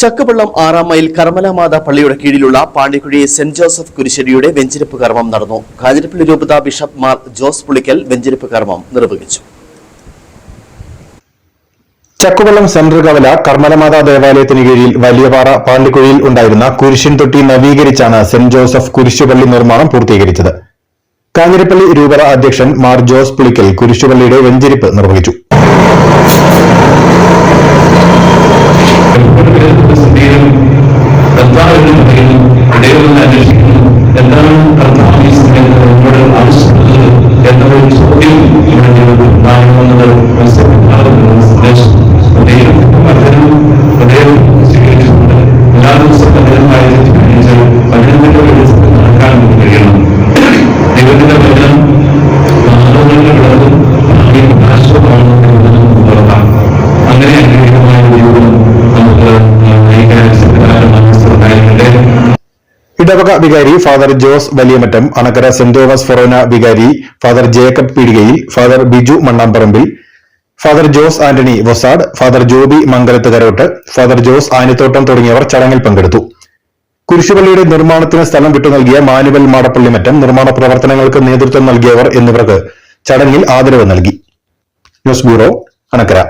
Chakkavallam 6 mile കർമ്മലമാത പള്ളിയുടെ കീഴിലുള്ള പാണ്ടിക്കുഴി saint Joseph കുരിശടിയുടെ വെഞ്ചരിപ്പ് കർമ്മം നടന്നു. കാഞ്ഞിരപ്പള്ളി രൂപത ബിഷപ്പ് മാർ ജോസ് പുളിക്കൽ വെഞ്ചരിപ്പ് കർമ്മം നിർവഹിച്ചു. ചക്കുവള്ളം സെൻട്രൽ കവല കർമ്മലമാതാ ദേവാലയത്തിന് കീഴിൽ വലിയപാറ പാണ്ടിക്കുഴിയിൽ ഉണ്ടായിരുന്ന കുരിശിൻ തൊട്ടി നവീകരിച്ചാണ് സെന്റ് ജോസഫ് കുരിശുപള്ളി നിർമ്മാണം പൂർത്തീകരിച്ചത്. കാഞ്ഞിരപ്പള്ളി രൂപത അധ്യക്ഷൻ മാർ ജോസ് പുളിക്കൽ കുരിശുപള്ളിയുടെ വെഞ്ചരിപ്പ് നിർവഹിച്ചു. ഇടവക വികാരി father Jose Valiyamattam, Anakkara saint Thomas forane വികാരി father Jacob Peedikayil, father Biju Mannamparambil, father Jose Antony Vosad, father Joby Mangalath Karott, father Jose Aanithottam തുടങ്ങിയവർ ചടങ്ങിൽ പങ്കെടുത്തു. കുരിശുപള്ളിയുടെ നിർമ്മാണത്തിന് സ്ഥലം വിട്ടു നൽകിയ മാനുവൽ മാടപ്പള്ളിമറ്റം, നിർമ്മാണ പ്രവർത്തനങ്ങൾക്ക് നേതൃത്വം നൽകിയവർ എന്നിവർക്ക് ചടങ്ങിൽ ആദരവ് നൽകി. News bureau, Anakkara.